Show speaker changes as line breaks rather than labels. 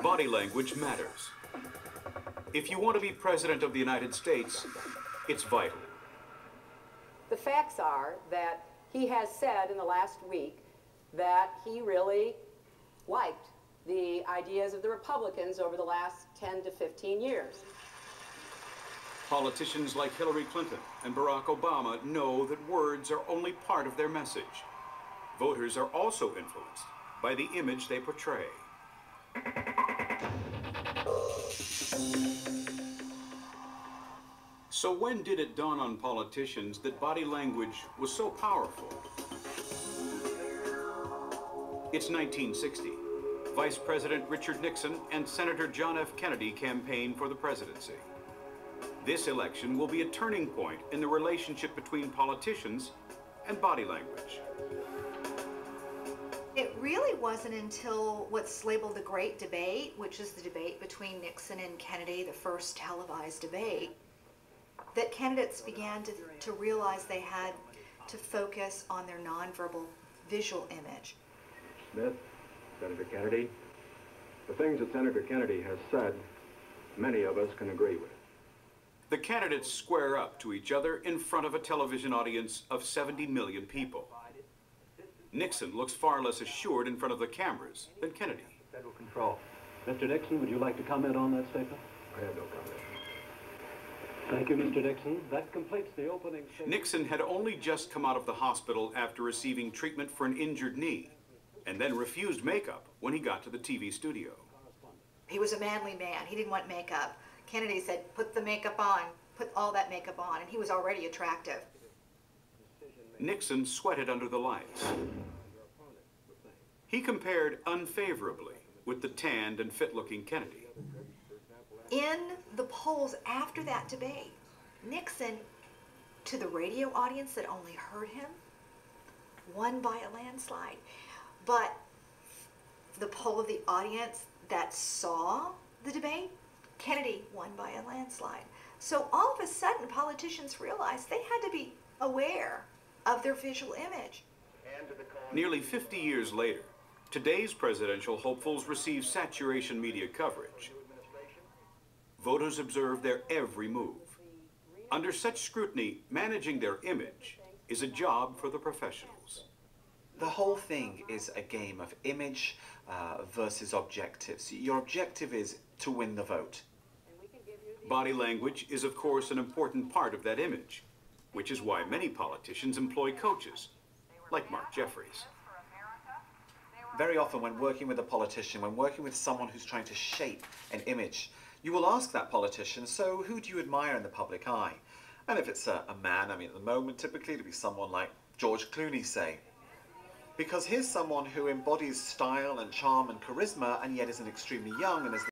Body language matters. If you want to be President of the United States, it's vital.
The facts are that he has said in the last week that he really liked the ideas of the Republicans over the last 10 to 15 years.
Politicians like Hillary Clinton and Barack Obama know that words are only part of their message. Voters are also influenced by the image they portray. So when did it dawn on politicians that body language was so powerful? It's 1960. Vice President Richard Nixon and Senator John F. Kennedy campaigned for the presidency. This election will be a turning point in the relationship between politicians and body language.
It really wasn't until what's labeled the Great Debate, which is the debate between Nixon and Kennedy, the first televised debate, that candidates began to realize they had to focus on their nonverbal visual image.
Smith, Senator Kennedy, the things that Senator Kennedy has said, many of us can agree with.
The candidates square up to each other in front of a television audience of 70 million people. Nixon looks far less assured in front of the cameras than Kennedy.
Federal control. Mr. Nixon, would you like to comment on that statement?
I have no comment.
Thank you, Mr. Nixon. That completes the opening statement.
Nixon had only just come out of the hospital after receiving treatment for an injured knee, and then refused makeup when he got to the TV studio.
He was a manly man. He didn't want makeup. Kennedy said, put the makeup on, put all that makeup on, and he was already attractive.
Nixon sweated under the lights. He compared unfavorably with the tanned and fit-looking Kennedy.
In the polls after that debate, Nixon, to the radio audience that only heard him, won by a landslide. But the poll of the audience that saw the debate, Kennedy won by a landslide. So all of a sudden, politicians realized they had to be aware of their visual image.
Nearly 50 years later, today's presidential hopefuls receive saturation media coverage. Voters observe their every move. Under such scrutiny, managing their image is a job for the professionals.
The whole thing is a game of image versus objectives. Your objective is to win the vote.
Body language is, of course, an important part of that image, which is why many politicians employ coaches, like Mark Jeffries.
Very often when working with a politician, when working with someone who's trying to shape an image, you will ask that politician, so who do you admire in the public eye? And if it's a man, I mean, at the moment, typically it'd be someone like George Clooney, say. Because here's someone who embodies style and charm and charisma, and yet isn't extremely young and is